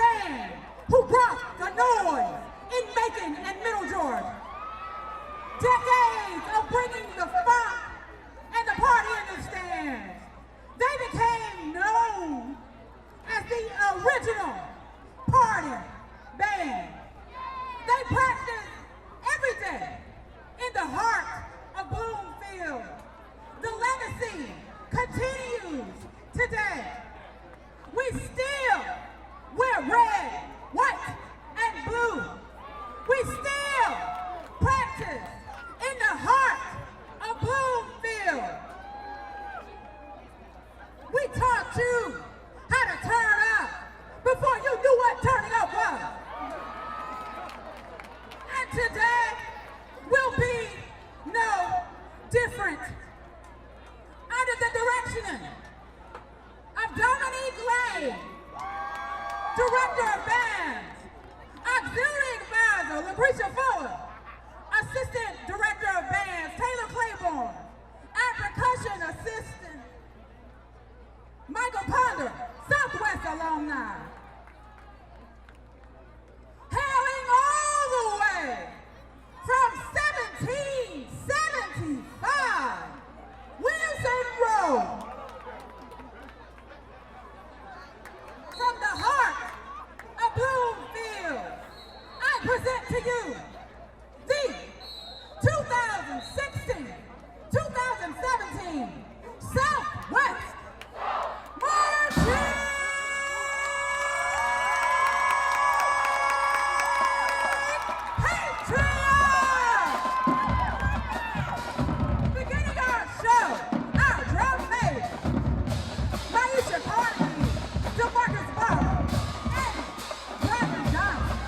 band who brought the noise in Macon and Middle Georgia. Decades of bringing the funk and the party in the stands. They became known as the original party band. They practice every day in the heart of Bloomfield. The legacy continues today. We still wear red, white, and blue. We still practice in the heart of Bloomfield. We taught you how to turn up before you knew what turning up was. And today will be no different. Under the direction of Dominique Lane, Director of Bands, Auxiliary Advisor Lucretia Fuller, Assistant Director of Bands Taylor Claiborne, and Percussion Assistant Michael Ponder, Southwest alumni. Hailing all the way from 1775, Wilson Road. From the heart of Bloomfield, I present to you the 2016-2017 Southwest Marching Patriots! Beginning our show, our drum major, Maisha Carnegie, DeMarcus Barrow, and Brandon Johnson.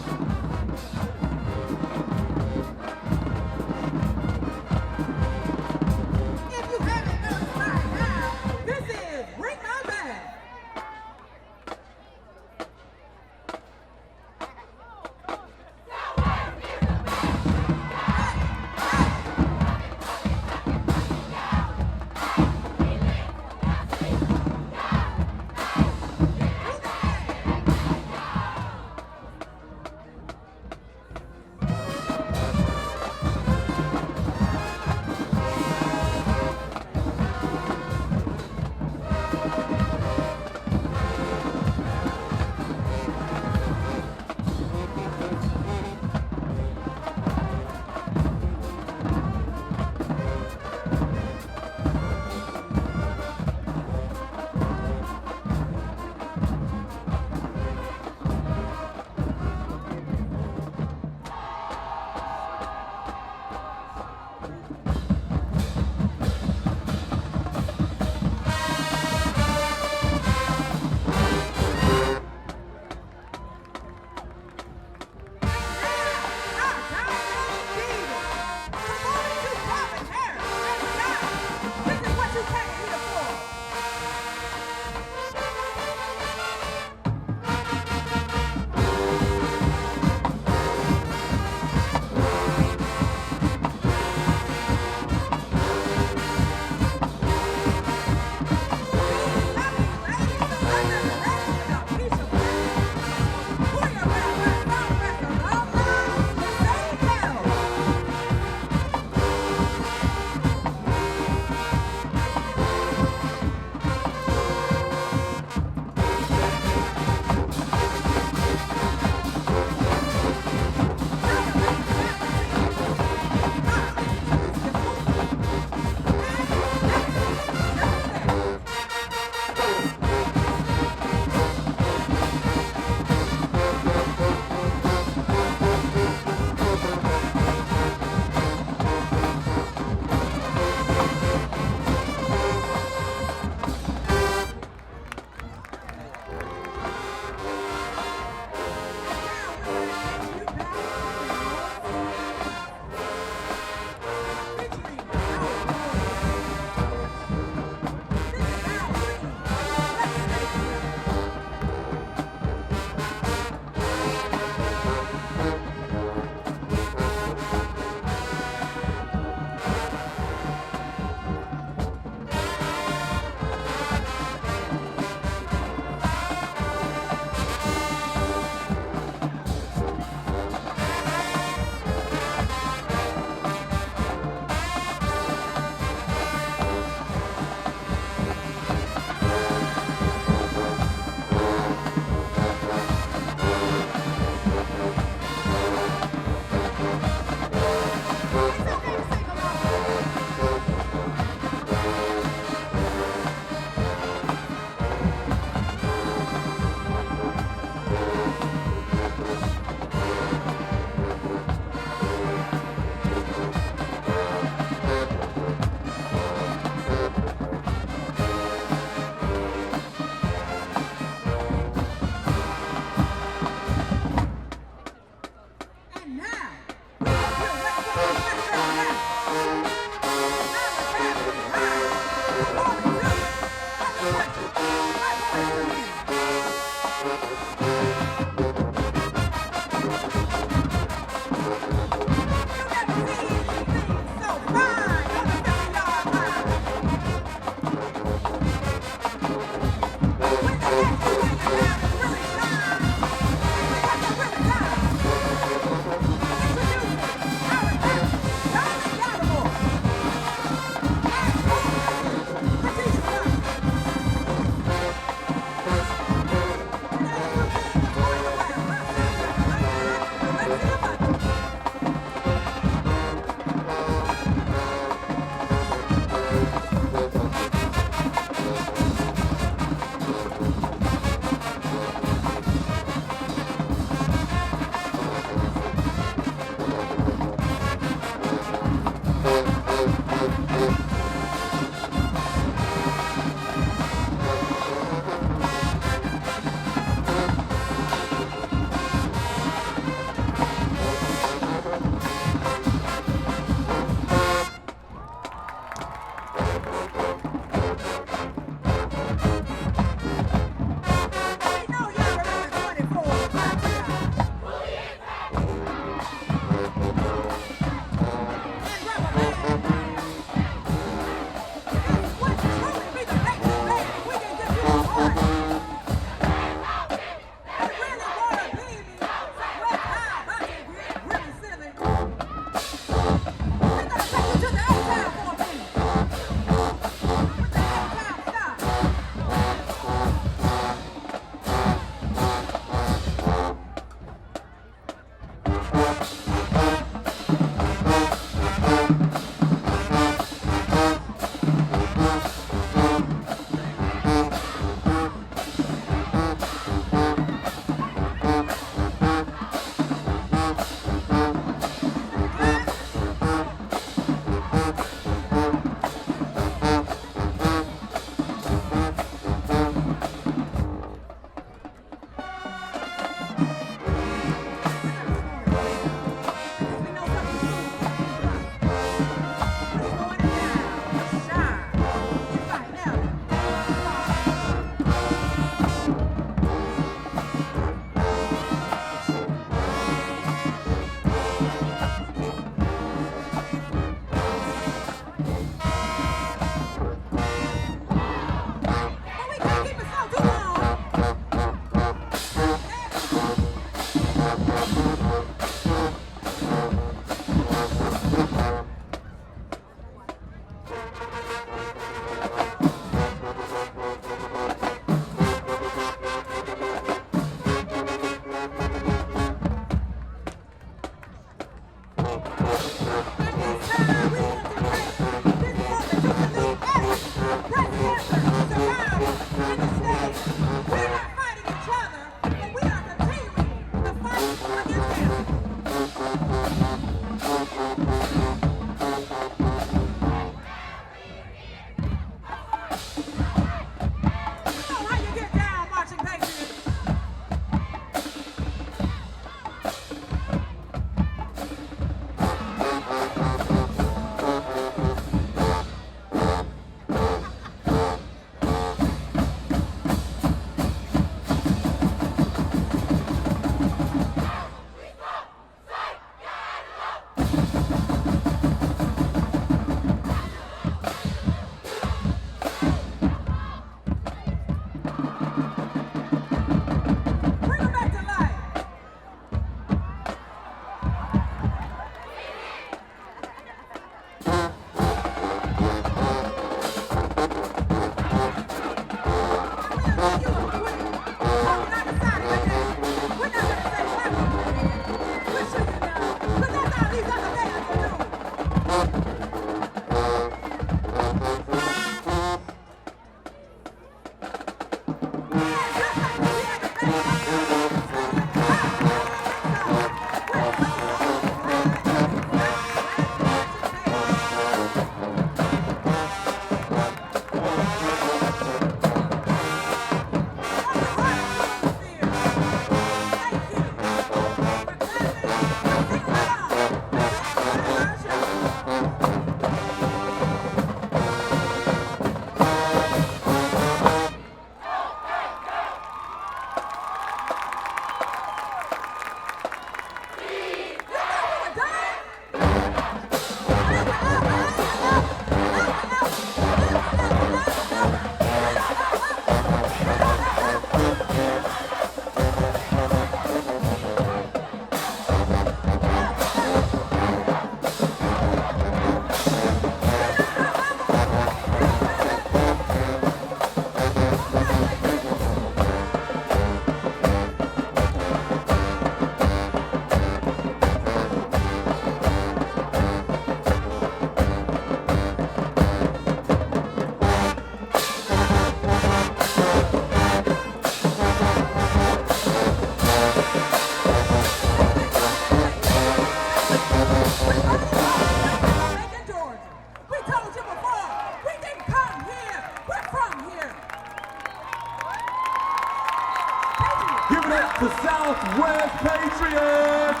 The Southwest Patriots!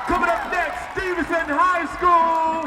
Coming up next, Stevenson High School!